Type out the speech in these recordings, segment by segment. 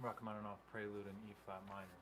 Rachmaninoff Prelude in E flat minor.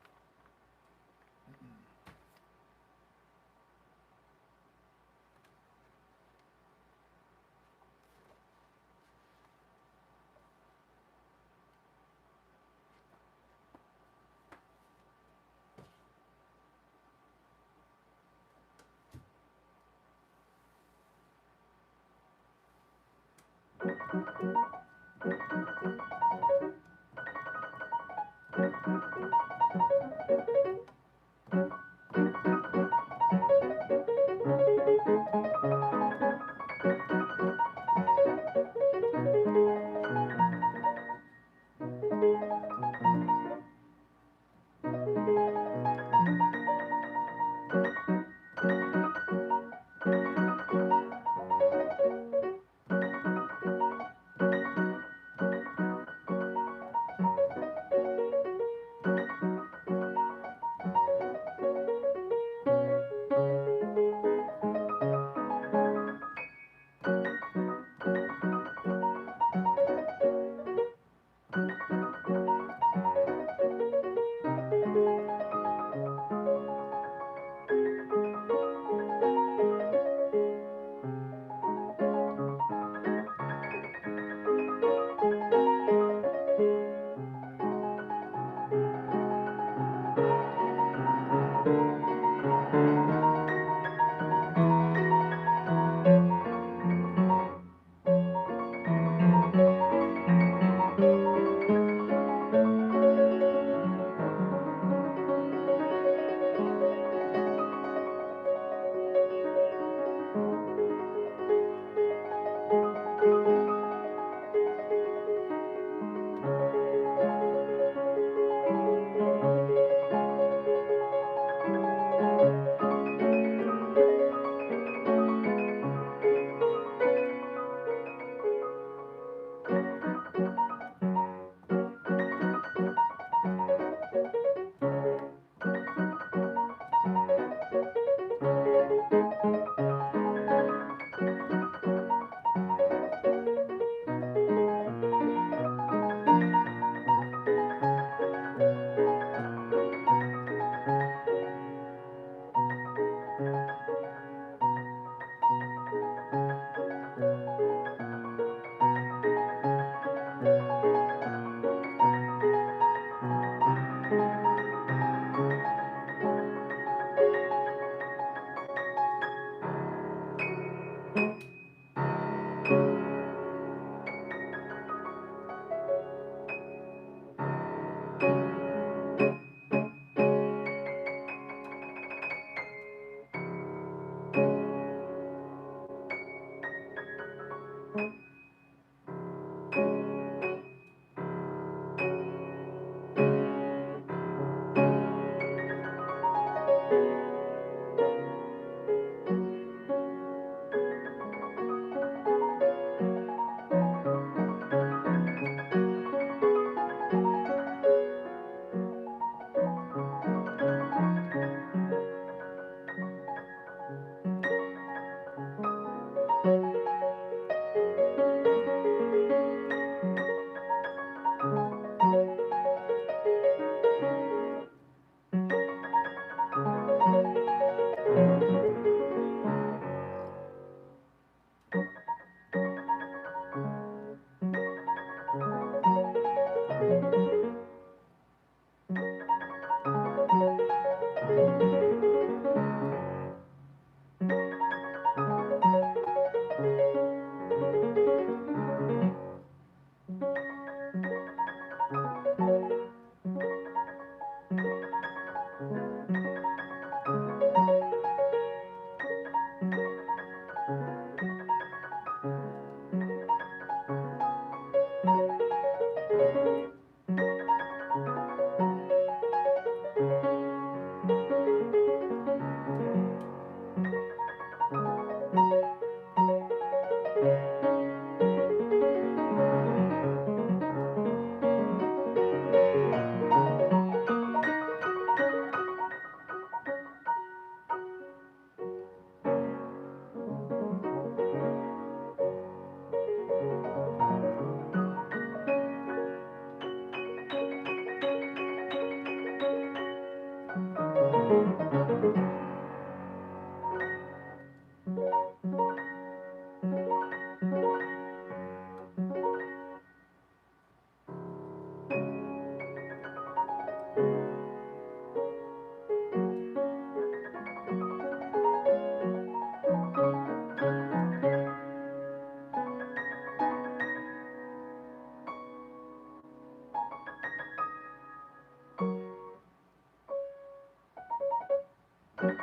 You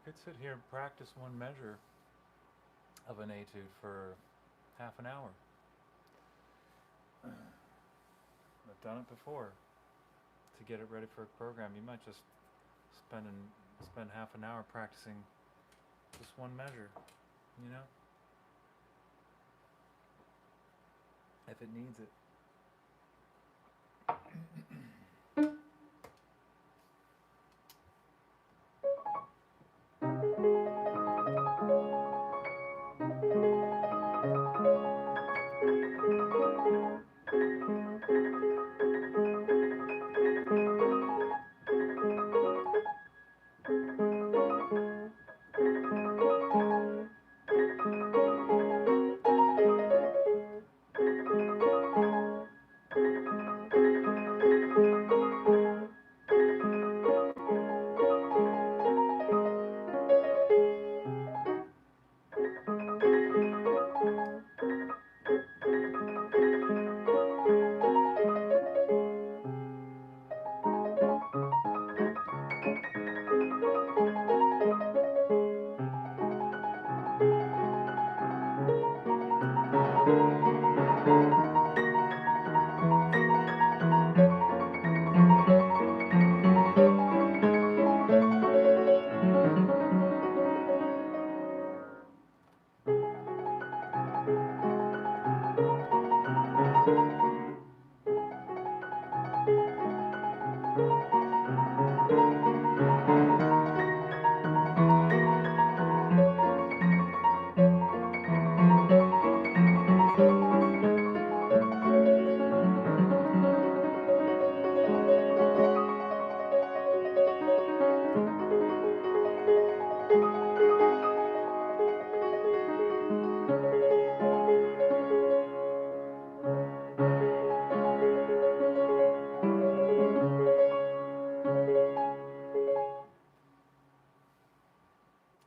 could sit here and practice one measure of an etude for half an hour. I've done it before. To get it ready for a program, you might just spend half an hour practicing just one measure, you know? If it needs it.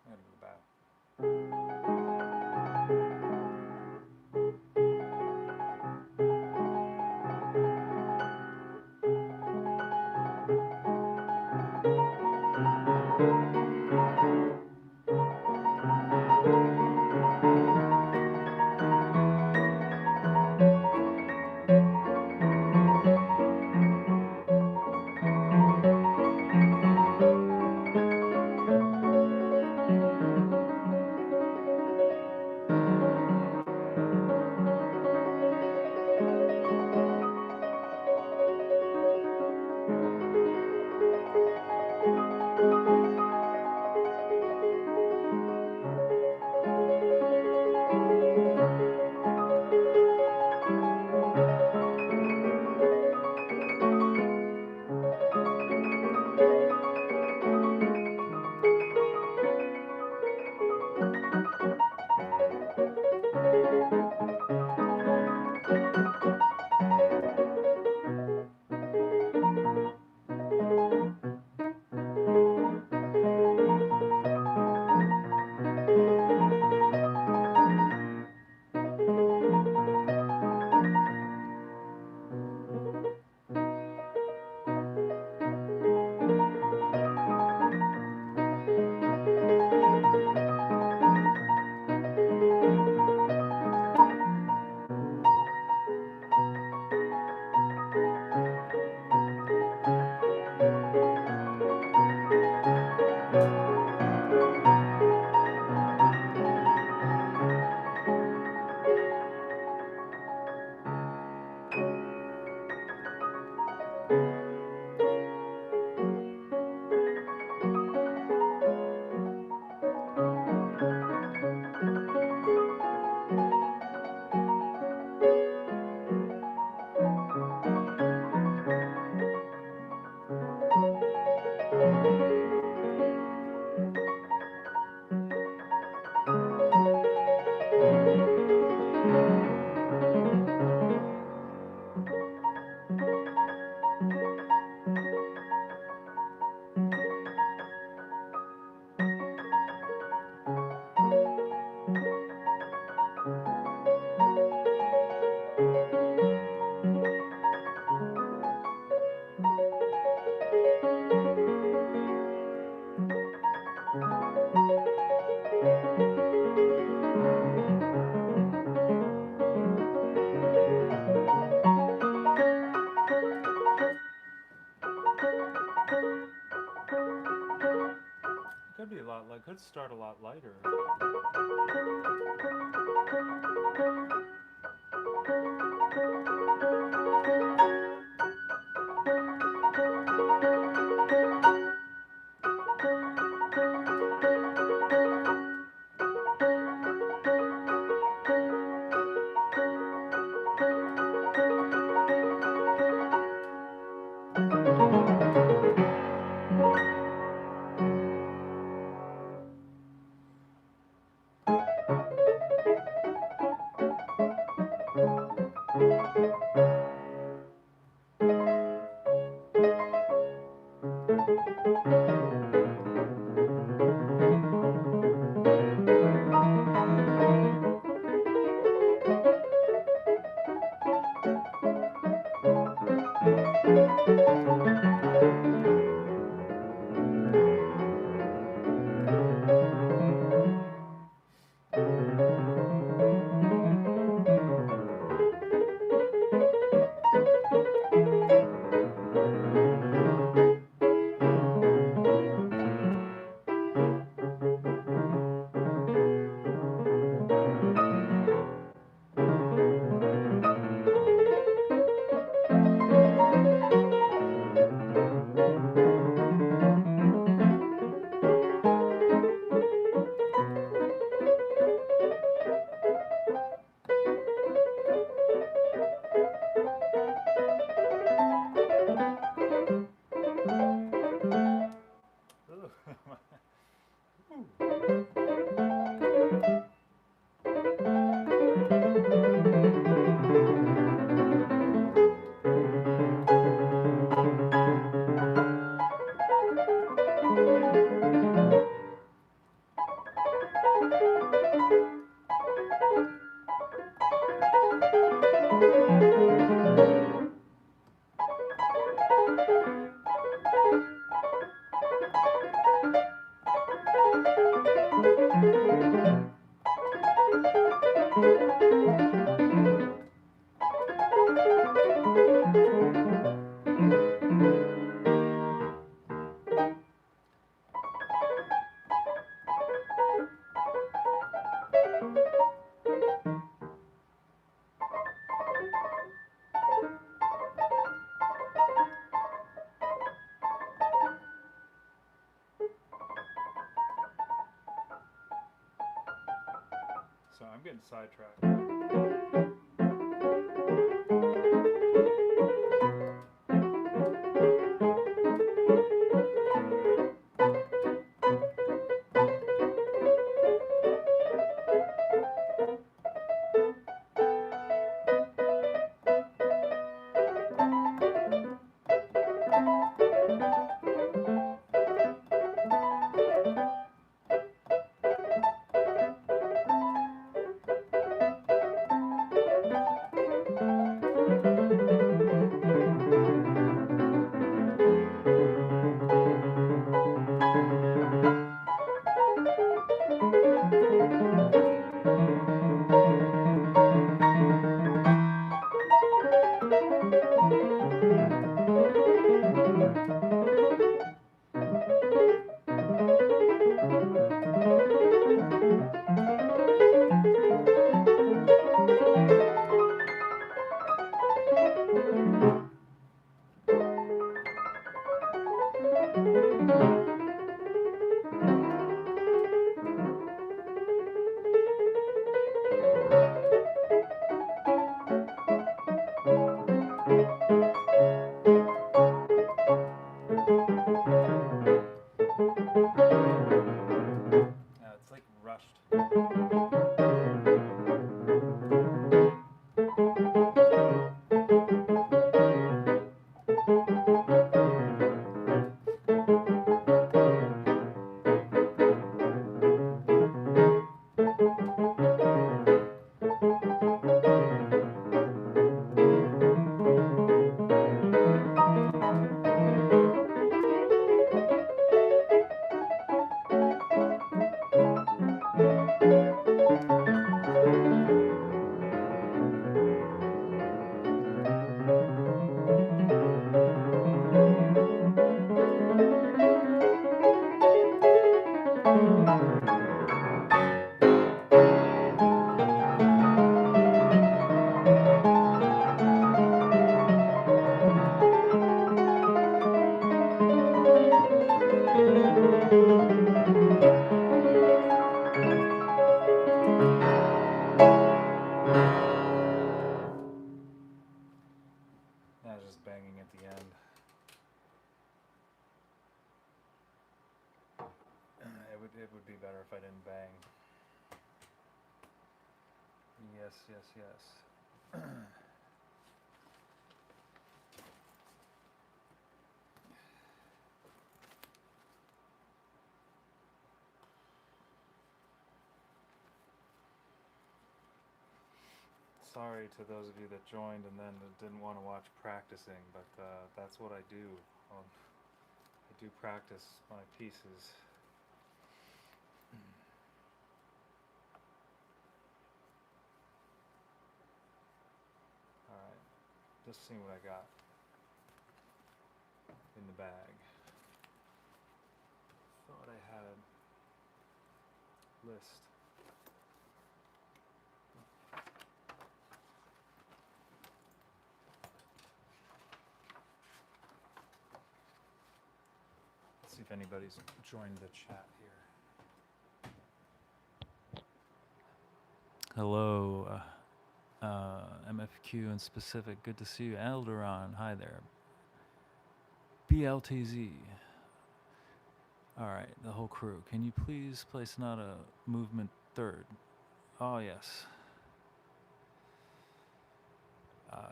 I gotta go to the bath. Could be a lot like could start a lot lighter. So I'm getting sidetracked. It's like rushed. Just banging at the end. It would be better if I didn't bang. Yes, yes, yes. Sorry to those of you that joined and then didn't want to watch practicing, but that's what I do. I do practice my pieces. Alright, just seeing what I got in the bag. Thought I had a list. See if anybody's joined the chat here. Hello, MFQ in specific. Good to see you. Elderon, hi there. BLTZ. All right, the whole crew. Can you please play Sonata Movement 3rd? Oh, yes.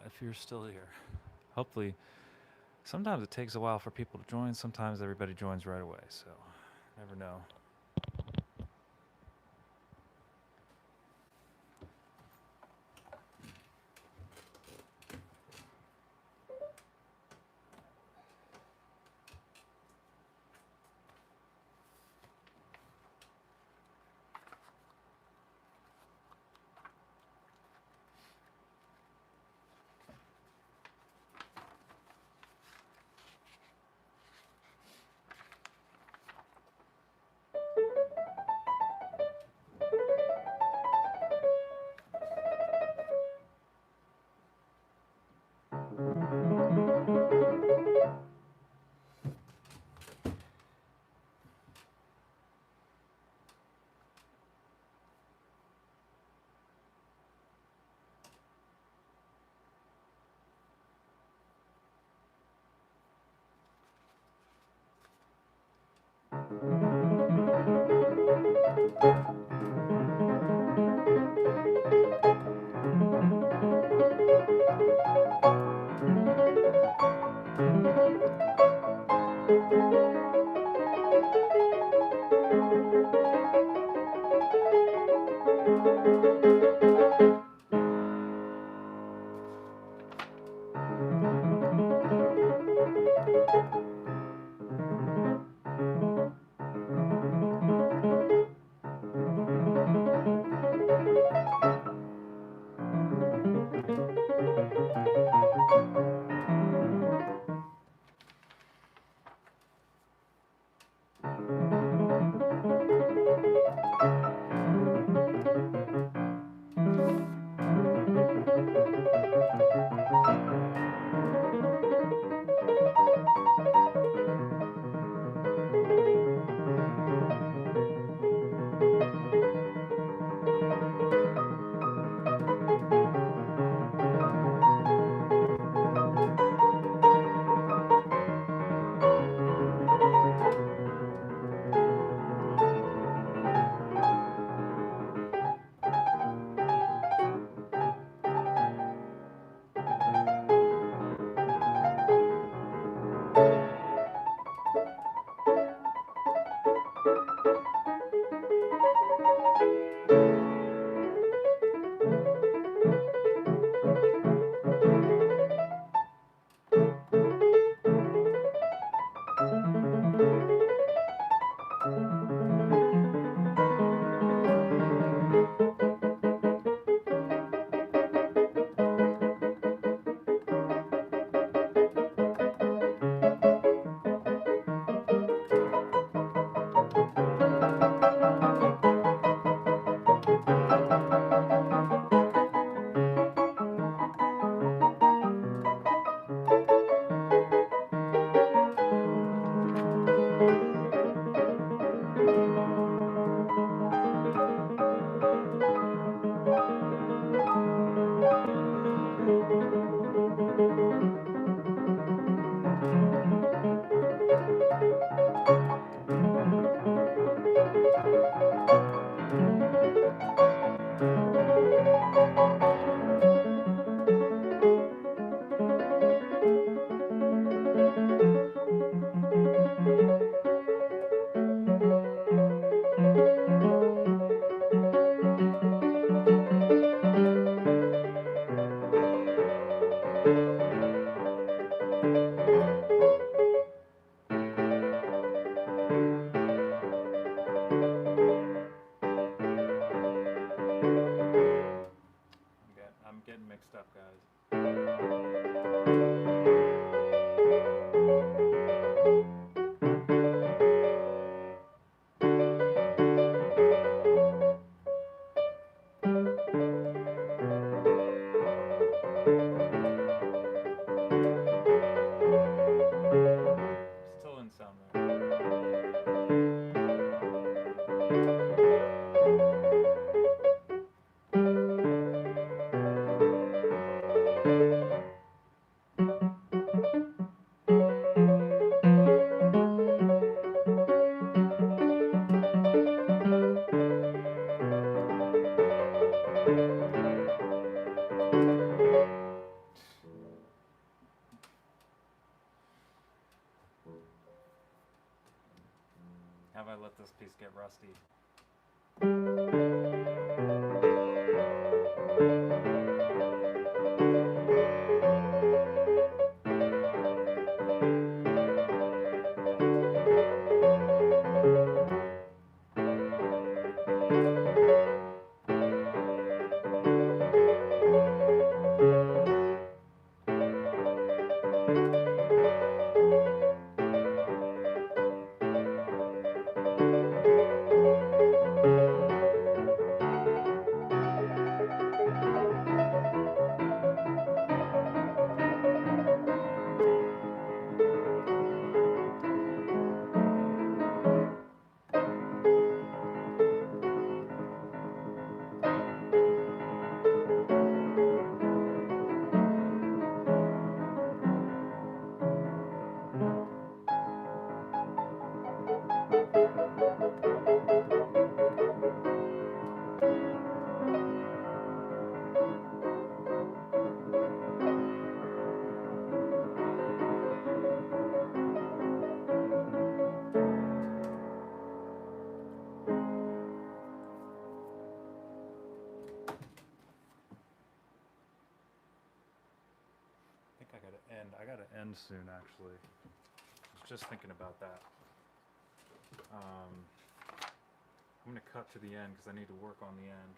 If you're still here. Hopefully. Sometimes it takes a while for people to join. Sometimes everybody joins right away, so never know. I'm getting mixed up, guys. Still didn't sound right. Have I let this piece get rusty? end. I gotta end soon, actually. I was just thinking about that. I'm gonna cut to the end because I need to work on the end.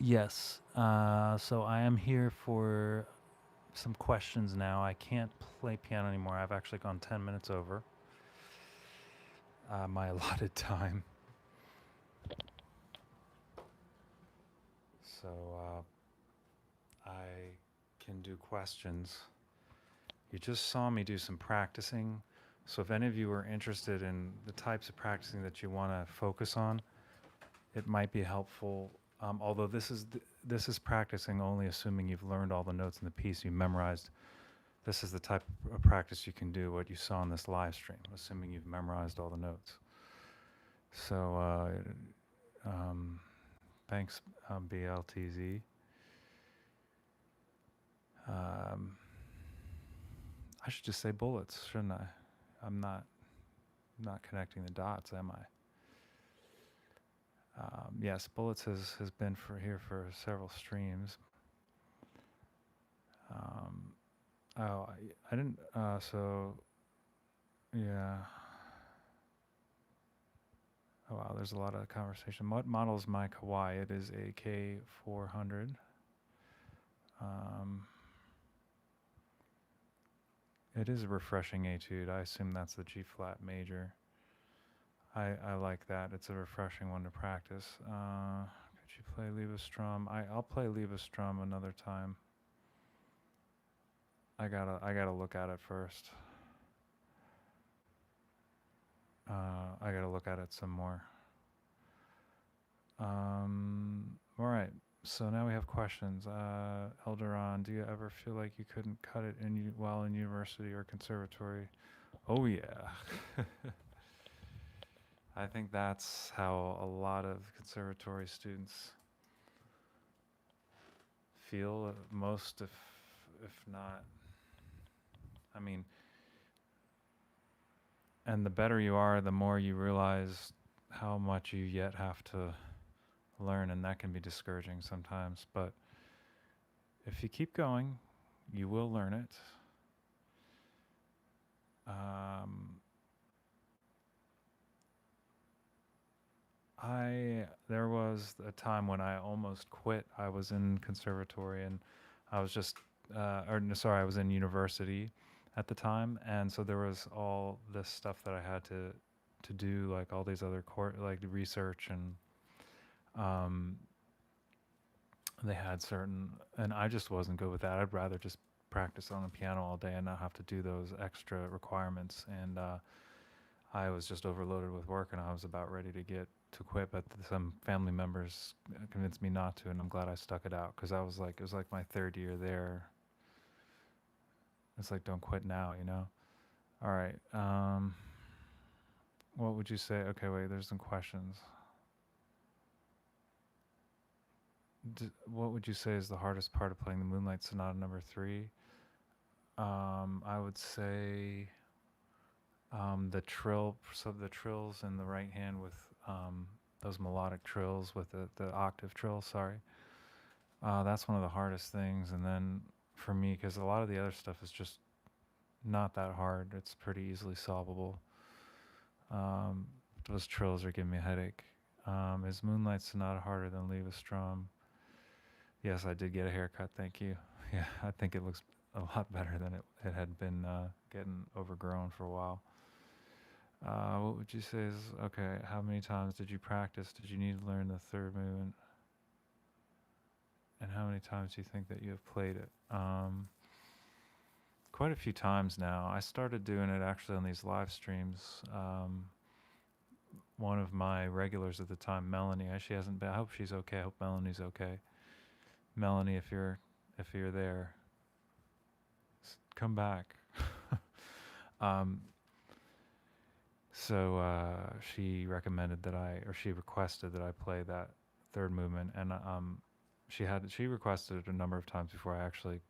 Yes. So I am here for some questions now. I can't play piano anymore. I've actually gone 10 minutes over my allotted time. So I can do questions. You just saw me do some practicing. So if any of you are interested in the types of practicing that you want to focus on, it might be helpful. Although this is practicing only assuming you've learned all the notes in the piece, you memorized. This is the type of practice you can do, what you saw in this live stream, assuming you've memorized all the notes. So thanks, BLTZ. I should just say bullets, shouldn't I? I'm not connecting the dots, am I? Yes, bullets has been here for several streams. I didn't. So yeah. Oh wow, there's a lot of conversation. What model is my Kawai? It is a K400. It is a refreshing etude. I assume that's the G flat major. I like that. It's a refreshing one to practice. Could you play Liebestrom? I'll play Liebestrom another time. I gotta look at it first. I gotta look at it some more. All right. So now we have questions. Elderon, do you ever feel like you couldn't cut it while in university or conservatory? Oh yeah. I think that's how a lot of conservatory students feel, most if not. I mean, and the better you are, the more you realize how much you yet have to learn, and that can be discouraging sometimes. But if you keep going, you will learn it. There was a time when I almost quit. I was in conservatory and I was just, I was in university at the time, and so there was all this stuff that I had to do, like all these other like research, and they had certain, and I just wasn't good with that. I'd rather just practice on the piano all day and not have to do those extra requirements. And I was just overloaded with work, and I was about ready to quit, but some family members convinced me not to, and I'm glad I stuck it out, because it was like my third year there. It's like, don't quit now, you know? All right. What would you say? Okay, wait, there's some questions. what would you say is the hardest part of playing the Moonlight Sonata number three? I would say the trill, so the trills in the right hand with those melodic trills with the octave trill. Sorry, that's one of the hardest things. And then for me, because a lot of the other stuff is just not that hard, it's pretty easily solvable. Um, those trills are giving me a headache. Is Moonlight Sonata harder than Leave a Strum? Yes, I did get a haircut. Thank you. Yeah, I think it looks a lot better than it had been getting overgrown for a while. What would you say is okay? How many times did you practice? Did you need to learn the third movement? And how many times do you think that you have played it? Quite a few times now. I started doing it actually on these live streams. One of my regulars at the time, Melanie, she hasn't been. I hope she's okay. I hope Melanie's okay. Melanie, if you're there, come back. um, so she recommended that she requested that I play that third movement, and she requested it a number of times before I actually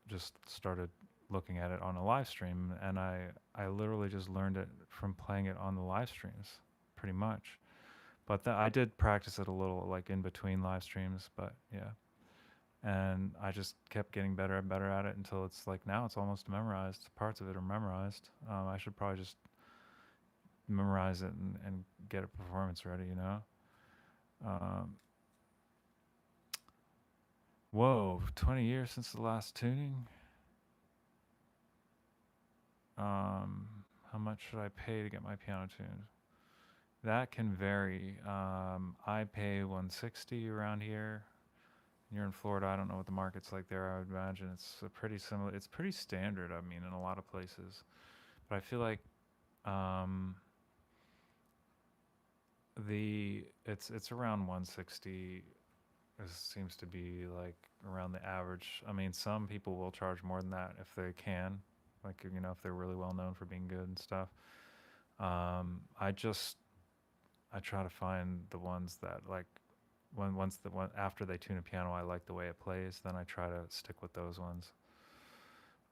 just started looking at it on a live stream, and I literally just learned it from playing it on the live streams, pretty much. But I did practice it a little, like in between live streams, but yeah. And I just kept getting better and better at it until it's like now it's almost memorized. Parts of it are memorized. I should probably just memorize it and get a performance ready, you know? Um, whoa, 20 years since the last tuning? How much should I pay to get my piano tuned? That can vary. I pay 160 around here. You're in Florida. I don't know what the market's like there. I would imagine it's a pretty similar. It's pretty standard. I mean, in a lot of places. But I feel like um, it's around 160. It seems to be like around the average. I mean, some people will charge more than that if they can, like if they're really well known for being good and stuff. I try to find the ones that like once the one after they tune a piano, I like the way it plays. Then I try to stick with those ones,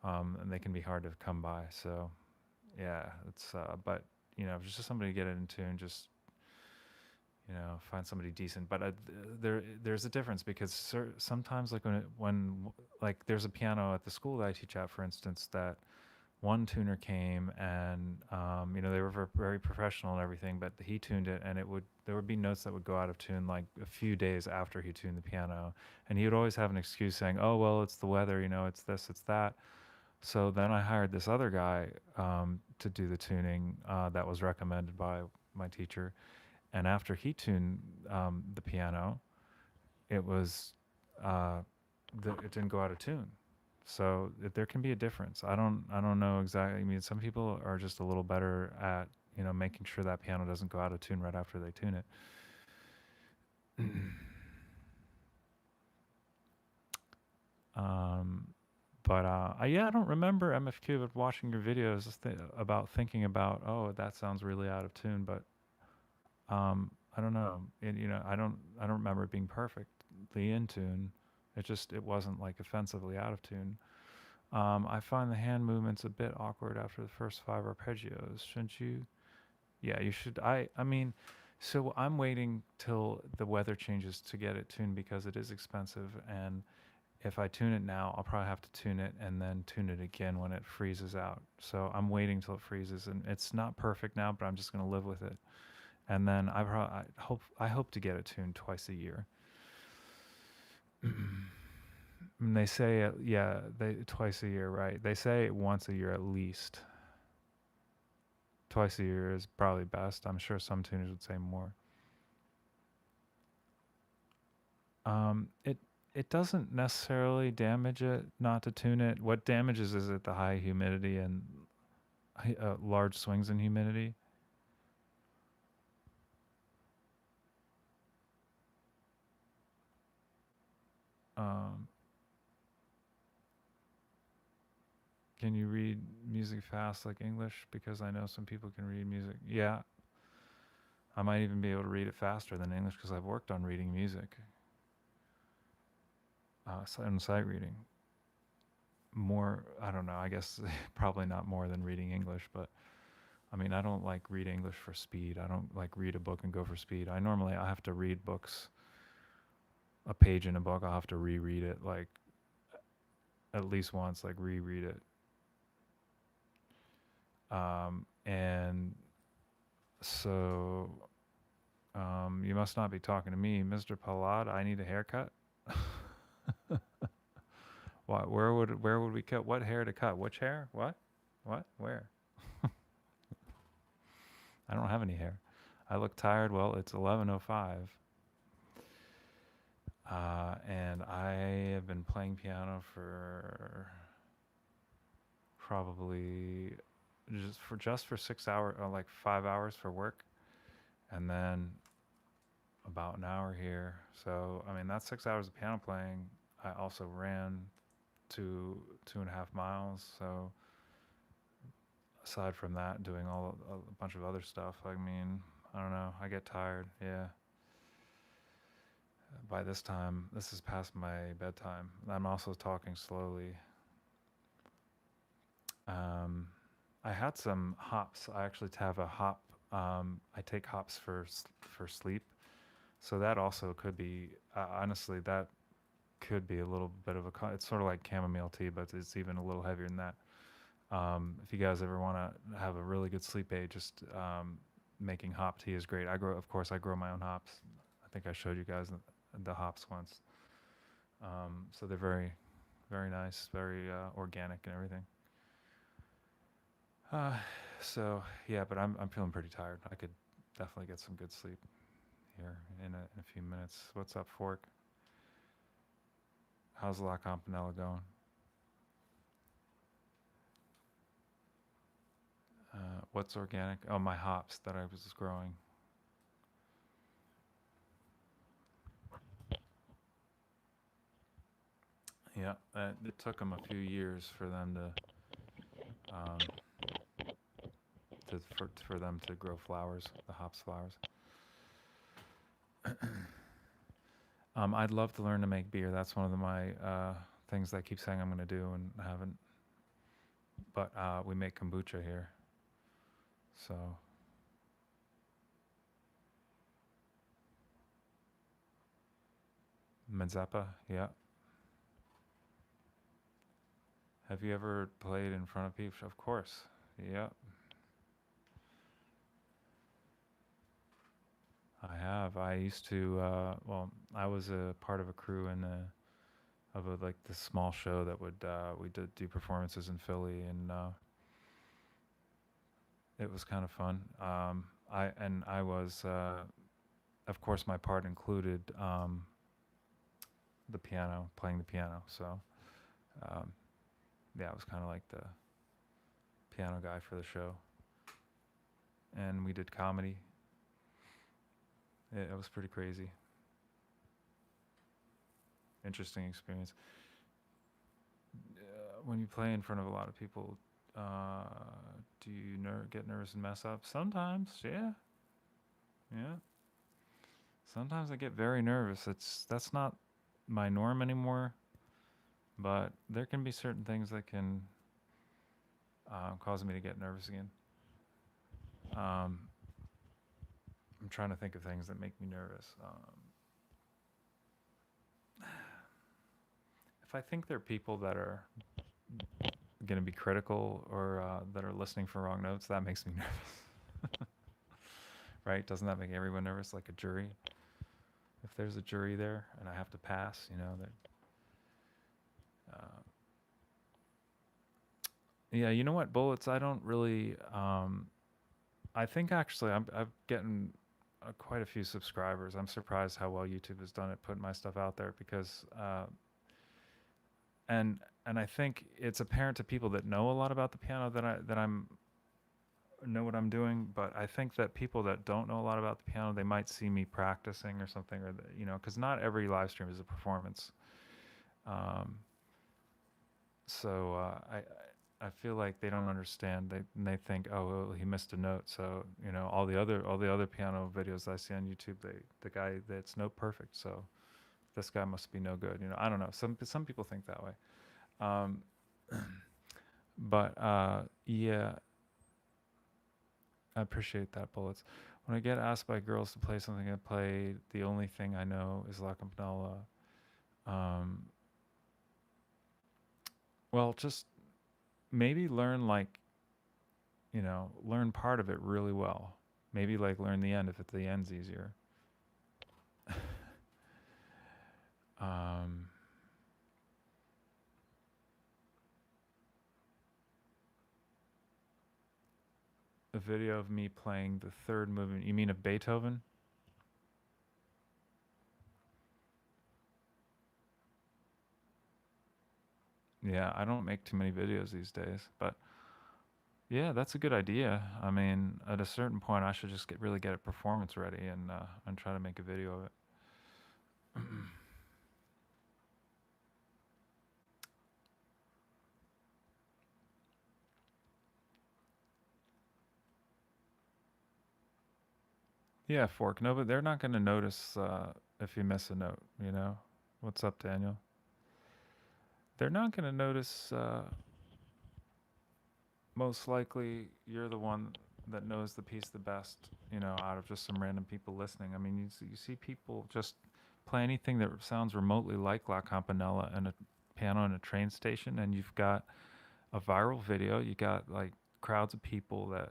and they can be hard to come by. So yeah, it's but if it's just somebody to get it in tune, just find somebody decent. But there's a difference because sometimes like when like there's a piano at the school that I teach at, for instance, that one tuner came and they were very professional and everything, but he tuned it and there would be notes that would go out of tune like a few days after he tuned the piano, and he would always have an excuse saying, oh well, it's the weather, it's this, it's that. So then I hired this other guy to do the tuning that was recommended by my teacher, and after he tuned the piano, it was it didn't go out of tune. So there can be a difference. I don't know exactly. I mean, some people are just a little better at making sure that piano doesn't go out of tune right after they tune it. um, but yeah, I don't remember MFQ, but watching your videos about thinking about, oh, that sounds really out of tune. But I don't know. I don't remember it being perfectly in tune. It wasn't like offensively out of tune. I find the hand movements a bit awkward after the first five arpeggios. Shouldn't you? Yeah, you should. I mean, so I'm waiting till the weather changes to get it tuned because it is expensive. And if I tune it now, I'll probably have to tune it and then tune it again when it freezes out. So I'm waiting till it freezes, and it's not perfect now, but I'm just going to live with it. And then I hope to get it tuned twice a year. And they say yeah, they twice a year, right? They say once a year at least. Twice a year is probably best. I'm sure some tuners would say more. It doesn't necessarily damage it not to tune it. What damages is it the high humidity and large swings in humidity. Um, can you read music fast like English? Because I know some people can read music. Yeah, I might even be able to read it faster than English because I've worked on reading music. and sight reading. More, I don't know. I guess probably not more than reading English, but I mean, I don't like read English for speed. I don't like read a book and go for speed. I have to read books, a page in a book. I'll have to reread it like at least once, like reread it. And so you must not be talking to me, Mr. Palad. I need a haircut. What? Where would we cut? What hair to cut? Which hair? What? What? Where? I don't have any hair. I look tired. Well, it's 11:05, and I have been playing piano for probably just for 6 hours, like 5 hours for work, and then about an hour here. So I mean, that's 6 hours of piano playing. I also ran 2.5 miles. So aside from that, doing a bunch of other stuff. I mean, I don't know. I get tired. Yeah. By this time, this is past my bedtime. I'm also talking slowly. Um, I had some hops. I actually have a hop. I take hops for sleep, so that also could be. Honestly, that could be a little bit of a. It's sort of like chamomile tea, but it's even a little heavier than that. If you guys ever want to have a really good sleep aid, just making hop tea is great. Of course, I grow my own hops. I think I showed you guys the hops once. So they're very, very nice, very organic and everything. Uh, so yeah, but I'm feeling pretty tired. I could definitely get some good sleep here in a few minutes. What's up, Fork? How's La Campanella going? What's organic? Oh, my hops that I was growing. Yeah, it took them a few years for them um, for them to grow flowers, the hops flowers. I'd love to learn to make beer. That's one of my things that I keep saying I'm going to do and haven't. But we make kombucha here, so Mazeppa. Yeah. Have you ever played in front of people? Of course. Yeah, I have. I used to. Well, I was a part of a crew in of like this small show that would we did do performances in Philly, and it was kind of fun. I was, of course, my part included the piano, playing the piano. So um, yeah, I was kind of like the piano guy for the show, and we did comedy. It was pretty crazy, interesting experience. When you play in front of a lot of people, uh, do you get nervous and mess up? Sometimes, yeah, yeah. Sometimes I get very nervous. That's not my norm anymore, but there can be certain things that can cause me to get nervous again. Um, I'm trying to think of things that make me nervous. If I think there are people that are going to be critical or that are listening for wrong notes, that makes me nervous. Right? Doesn't that make everyone nervous, like a jury? If there's a jury there and I have to pass, that. Uh, yeah, you know what, bullets? I don't really. I think actually I'm getting quite a few subscribers. I'm surprised how well YouTube has done it, putting my stuff out there because, and I think it's apparent to people that know a lot about the piano that I'm know what I'm doing. But I think that people that don't know a lot about the piano, they might see me practicing or something, or because not every live stream is a performance. Um, so I feel like they don't understand. They think, oh, well, he missed a note. So all the other piano videos I see on YouTube, the guy that's note perfect. So this guy must be no good. You know, I don't know. Some people think that way. Um, but yeah, I appreciate that, Bullets. When I get asked by girls to play something I play, the only thing I know is La Campanella. Um, well, just maybe learn like, you know, learn part of it really well. Maybe like learn the end if the end's easier. um, a video of me playing the third movement. You mean of Beethoven? Yeah, I don't make too many videos these days, but yeah, that's a good idea. I mean, at a certain point, I should just really get it performance ready and try to make a video of it. Yeah, Fork. No, but they're not going to notice if you miss a note. You know, what's up, Daniel? They're not going to notice. Most likely, you're the one that knows the piece the best. You know, out of just some random people listening. I mean, you see people just play anything that sounds remotely like La Campanella and a piano in a train station, and you've got a viral video. You got like crowds of people that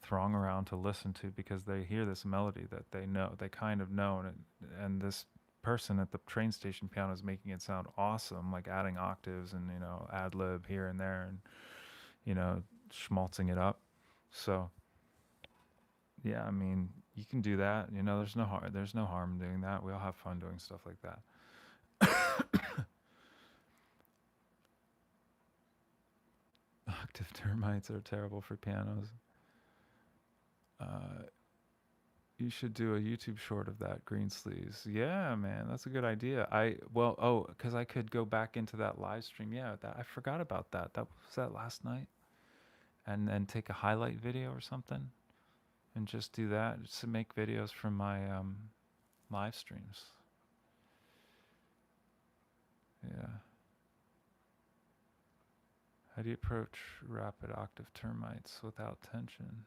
throng around to listen to because they hear this melody that they kind of know, and this person at the train station piano is making it sound awesome, like adding octaves and ad lib here and there, and schmaltzing it up. So yeah, I mean, you can do that. There's no harm in doing that. We all have fun doing stuff like that. Octave termites are terrible for pianos. Uh, you should do a YouTube short of that, Green Sleeves. Yeah, man, that's a good idea. Because I could go back into that live stream. Yeah, that I forgot about that. That was that last night, and then take a highlight video or something, and just do that. Just to make videos from my live streams. Yeah. How do you approach rapid octave termites without tension?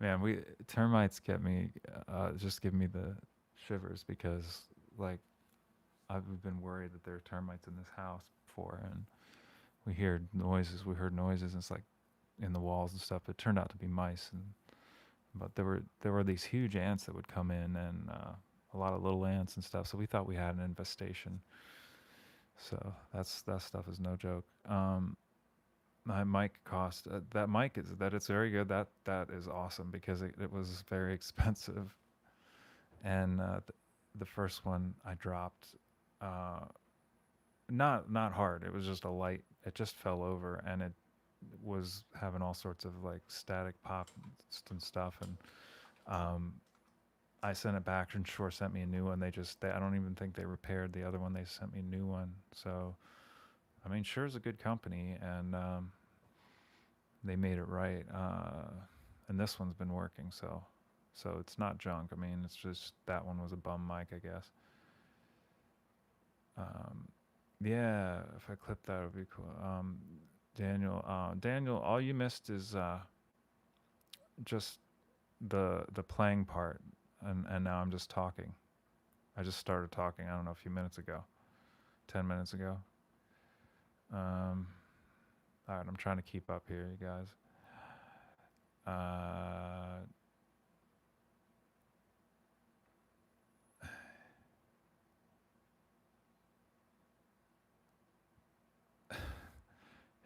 Man, we termites get me, just give me the shivers because, like, I've been worried that there are termites in this house before, and we hear noises. We heard noises, and it's like in the walls and stuff. It turned out to be mice, but there were these huge ants that would come in, and a lot of little ants and stuff. So we thought we had an infestation. So that stuff is no joke. My mic cost that mic is that it's very good. That is awesome because it was very expensive, and the first one I dropped, uh, not hard. It was just a light. It just fell over, and it was having all sorts of like static pop and stuff. And um, I sent it back, and Shure sent me a new one. I don't even think they repaired the other one. They sent me a new one. So I mean, Shure's a good company, and they made it right. And this one's been working, so it's not junk. I mean, it's just that one was a bum mic, I guess. Um, yeah, if I clip that, it would be cool. Daniel, all you missed is just the playing part, and now I'm just talking. I just started talking. I don't know, a few minutes ago, 10 minutes ago. All right, I'm trying to keep up here, you guys. Uh,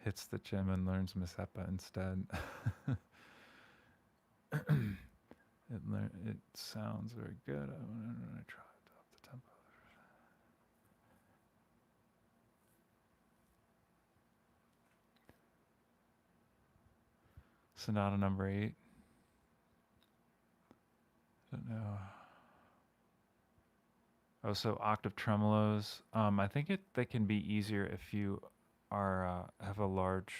hits the gym and learns Mazeppa instead. It sounds very good. I'm gonna try to up the tempo. Sonata number 8. Don't know. Oh, so octave tremolos. I think they can be easier if you are have a large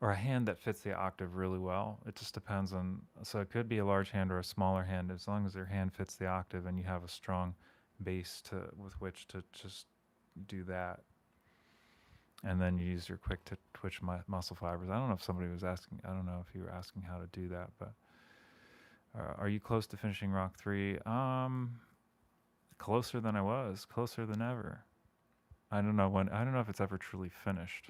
or a hand that fits the octave really well. It just depends on, so it could be a large hand or a smaller hand, as long as your hand fits the octave and you have a strong base to with which to just do that. And then you use your quick to twitch muscle fibers. I don't know if somebody was asking. I don't know if you were asking how to do that, but are you close to finishing Rock 3? Closer than I was, closer than ever. I don't know when. I don't know if it's ever truly finished.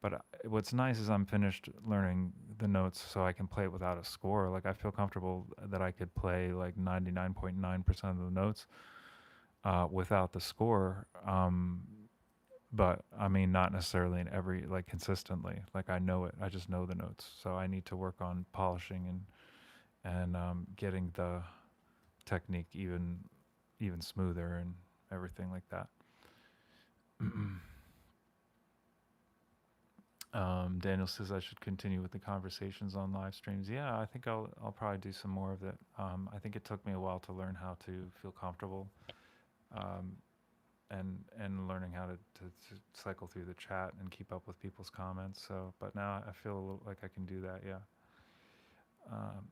But what's nice is I'm finished learning the notes, so I can play it without a score. Like I feel comfortable that I could play like 99.9% of the notes without the score. But I mean, not necessarily in every like consistently. Like I know it. I just know the notes. So I need to work on polishing and getting the technique even smoother and everything like that. Daniel says I should continue with the conversations on live streams. Yeah, I think I'll probably do some more of it. I think it took me a while to learn how to feel comfortable, um, and learning how to cycle through the chat and keep up with people's comments. So, but now I feel a little like I can do that. Yeah. Um,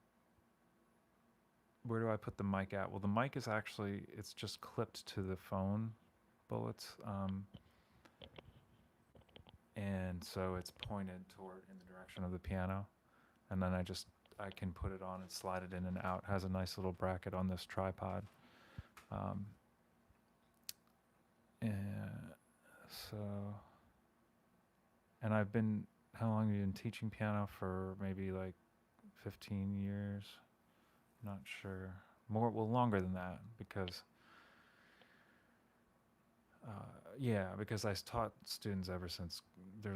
where do I put the mic at? Well, the mic is actually it's just clipped to the phone bullets. And so it's pointed toward in the direction of the piano, and then I can put it on and slide it in and out. It has a nice little bracket on this tripod. um, and so and I've been how long have you been teaching piano? For maybe like 15 years, not sure, more, well, longer than that, because yeah, because I taught students ever since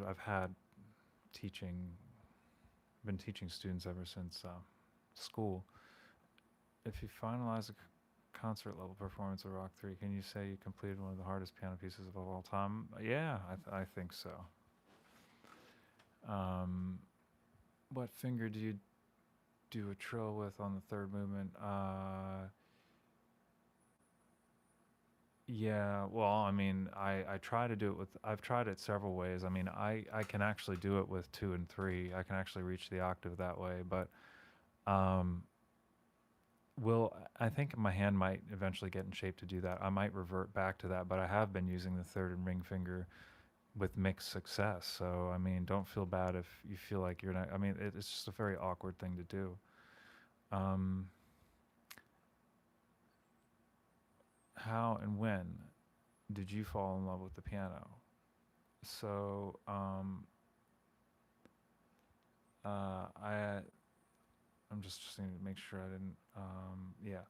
I've had teaching been teaching students ever since school. If you finalize a concert level performance of Rock 3, can you say you completed one of the hardest piano pieces of all time? Yeah, I think so. What finger do you do a trill with on the third movement? Yeah, well, I mean, I try to do it with, I've tried it several ways. I mean, I can actually do it with 2 and 3. I can actually reach the octave that way, but um, will I think my hand might eventually get in shape to do that. I might revert back to that, but I have been using the third and ring finger with mixed success. So I mean, don't feel bad if you feel like you're not. I mean, it's just a very awkward thing to do. Um, how and when did you fall in love with the piano? So I'm just trying to make sure I didn't. Yeah.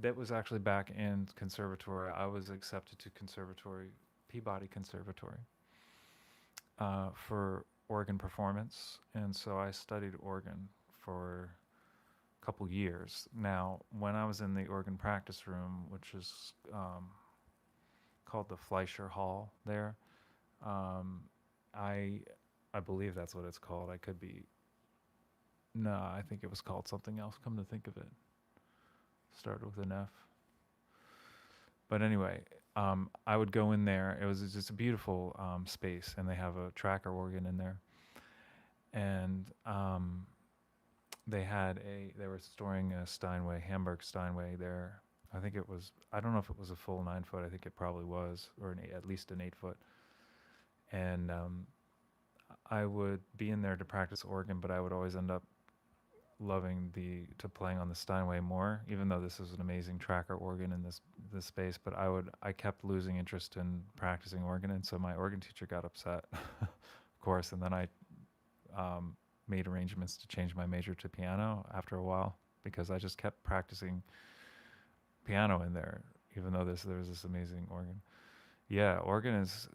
That was actually back in conservatory. I was accepted to conservatory, Peabody Conservatory, for organ performance, and so I studied organ for a couple years. Now, when I was in the organ practice room, which is called the Fleischer Hall, there, um, I I believe that's what it's called. I could be. No, I think it was called something else. Come to think of it, started with an F. But anyway, I would go in there. It was just a beautiful space, and they have a tracker organ in there. And they were storing a Steinway, Hamburg Steinway there. I think it was, I don't know if it was a full 9 foot. I think it probably was, or at least an 8 foot. And I would be in there to practice organ, but I would always end up loving to playing on the Steinway more, even though this is an amazing tracker organ in this space. But I kept losing interest in practicing organ, and so my organ teacher got upset, of course. And then I made arrangements to change my major to piano after a while, because I just kept practicing piano in there, even though there was this amazing organ. Yeah, organ is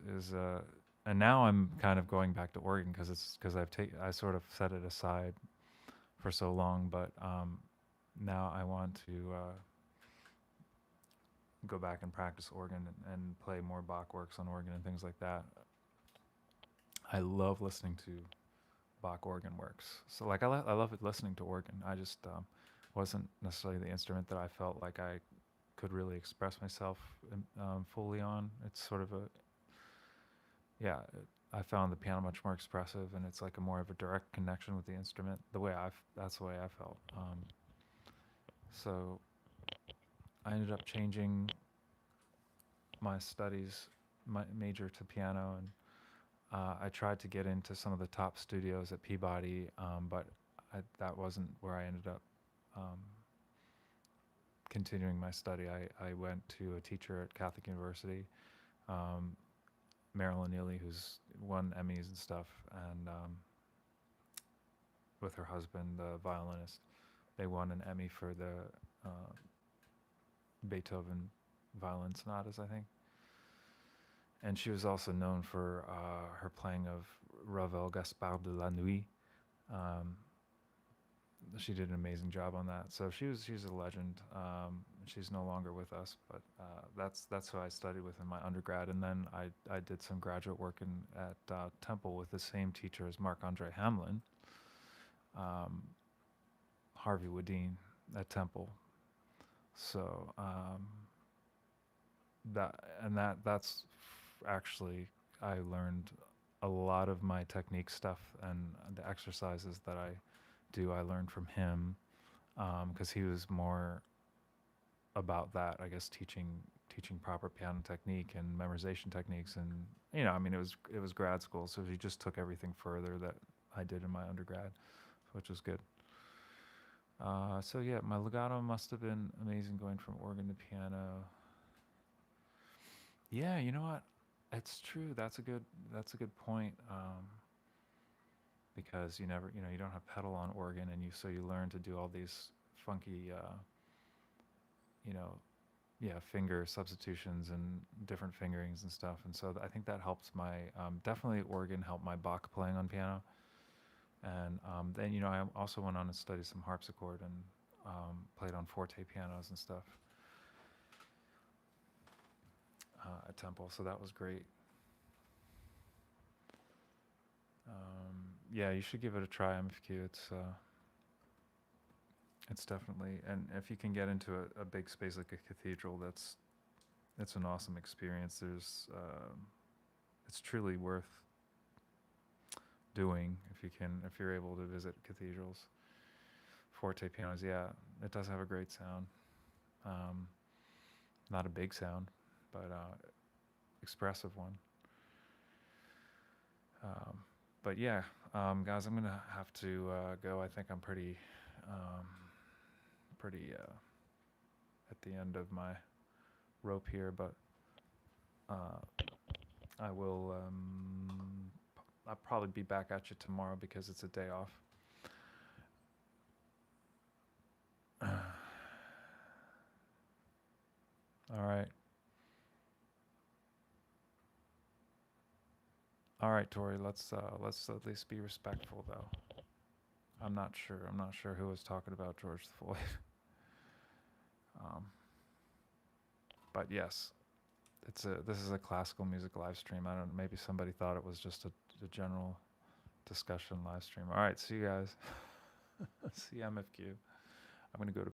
and now I'm kind of going back to organ because I sort of set it aside for so long, but now I want to go back and practice organ and play more Bach works on organ and things like that. I love listening to Bach organ works. So like I love listening to organ. I just wasn't necessarily the instrument that I felt like I could really express myself fully on. It's sort of a, yeah, I found the piano much more expressive, and it's like a more of a direct connection with the instrument. That's the way I felt. So I ended up changing my studies, my major to piano, and I tried to get into some of the top studios at Peabody, but that wasn't where I ended up um, continuing my study. I went to a teacher at Catholic University, um, Marilyn Neely, who's won Emmys and stuff, and with her husband, the violinist, they won an Emmy for the uh, Beethoven violin sonatas, I think. And she was also known for her playing of Ravel Gaspard de la Nuit. Um, she did an amazing job on that. So she's a legend. She's no longer with us, but that's who I studied with in my undergrad. And then I did some graduate work at Temple with the same teacher as Marc Andre Hamlin, um, Harvey Wadeen at Temple. So that's actually I learned a lot of my technique stuff and the exercises that I do. I learned from him because he was more about that, I guess, teaching proper piano technique and memorization techniques, and I mean, it was grad school, so he just took everything further that I did in my undergrad, which was good. So yeah, my legato must have been amazing going from organ to piano. Yeah, you know what? It's true. That's a good point. Because you don't have pedal on organ, and you learn to do all these funky, you know, yeah, finger substitutions and different fingerings and stuff. And so I think that helps my definitely organ helped my Bach playing on piano. And then I also went on to study some harpsichord and played on forte pianos and stuff at Temple. So that was great. Yeah, you should give it a try, MFQ. It's definitely, and if you can get into a big space like a cathedral, it's an awesome experience. It's truly worth doing if you're able to visit cathedrals. Forte pianos, yeah, it does have a great sound. Um, Not a big sound, but expressive one. Um, but yeah, guys, I'm gonna have to go. I think I'm um, pretty at the end of my rope here, but uh, I will. I'll probably be back at you tomorrow because it's a day off. All right. All right, Tori. Let's at least be respectful, though. I'm not sure. I'm not sure who was talking about George Floyd. um, but yes, this is a classical music live stream. I don't know. Maybe somebody thought it was just a general discussion live stream. All right. See you guys. See you, MFQ. I'm gonna go to